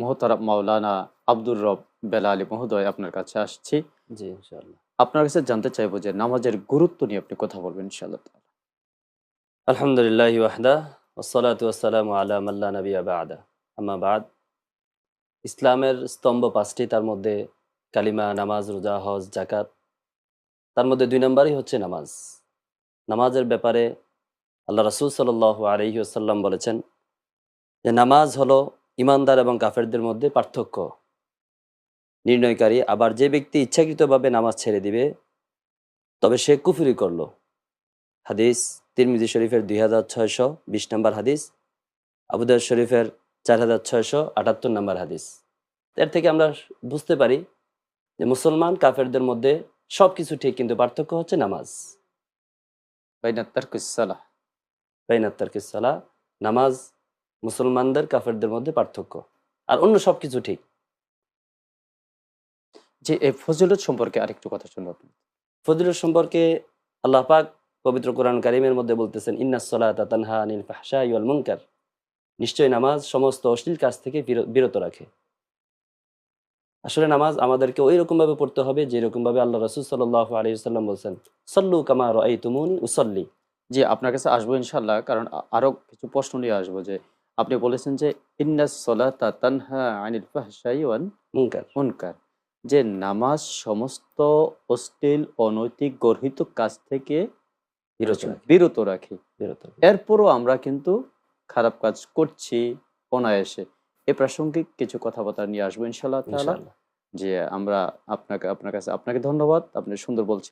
মোহতারাম মাওলানা আব্দুর রব বেলালী মহোদয় আপনার কাছে আসছি। জি, ইনশাআল্লাহ। আপনার কাছে জানতে চাইবো যে নামাজের গুরুত্ব নিয়ে আপনি কথা বলবেন ইনশাআল্লাহ তাআলা। আলহামদুলিল্লাহি ওয়াহদা ওয়াসসালাতু ওয়াসসালামু আলা মান লা নাবিয়্যা বা'দা। আম্মা বা'দ। ইসলামের স্তম্ভ ৫ টি, তার মধ্যে কালিমা, নামাজ, রোজা, হজ, যাকাত। তার মধ্যে ২ নাম্বারই হচ্ছে নামাজ। নামাজের ব্যাপারে আল্লাহ রাসূল সাল্লাল্লাহু আলাইহি ওয়াসাল্লাম বলেছেন যে নামাজ হলো ঈমানদার এবং কাফেরদের মধ্যে পার্থক্য নির্ণয়কারী। আবার যে ব্যক্তি ইচ্ছাকৃতভাবে নামাজ ছেড়ে দিবে তবে সে কুফরি করল। হাদিস তিরমিজি শরীফের ২৬২০ নম্বর হাদিস, আবু দাউদ শরীফের ৪৬৭৮ নম্বর হাদিস। এর থেকে আমরা বুঝতে পারি যে মুসলমান কাফেরদের মধ্যে সবকিছু ঠিক, কিন্তু পার্থক্য হচ্ছে নামাজ। বাইনা তারকিস সালাহ। বাইনাত তারকিস সালাহ, নামাজ মুসলমানদের কাফেরদের মধ্যে পার্থক্য, আর অন্য সবকিছু ঠিক। যে এই ফজিলত সম্পর্কে আরেকটু কথা শুনবো আপনি। ফজিলত সম্পর্কে আল্লাহ পাক পবিত্র কোরআন কারিমের মধ্যে বলতেছেন, ইন্নাস সালাতা তানহা আনিল ফাহশাই ওয়াল মুনকার। নিশ্চয়ই নামাজ সমস্ত অশ্লীল কাজ থেকে বিরত রাখে। আসলে নামাজ আমাদেরকে ওই রকমভাবে পড়তে হবে যেরকমভাবে আল্লাহ রাসূল সাল্লাল্লাহু আলাইহি ওয়াসাল্লাম বলছেন, সল্লু কামা রাআইতুমুনি উসাল্লি। জি, আপনার কাছে আসবো ইনশাআল্লাহ। কারণ আরো কিছু প্রশ্ন নিয়ে আসবো যে আপনি বলেছেন যে ইন্নাস সলাতা তানহা আনিল ফাহশাই ওয়াল মুনকার। মুনকার। যে নামাজ সমস্ত অশ্লীল অনৈতিক গর্হিত কাজ থেকে বিরত রাখে। বিরত রাখে। বিরত রাখে। এরপরও আমরা কিন্তু খারাপ কাজ করছি অনায়াসে। এ প্রাসঙ্গিক কিছু কথাবার্তা নিয়ে আসবো ইনশাআল্লাহ তাআলা। ইনশাআল্লাহ। যে আমরা আপনাকে আপনার কাছে আপনাকে ধন্যবাদ। আপনি সুন্দর বলছেন।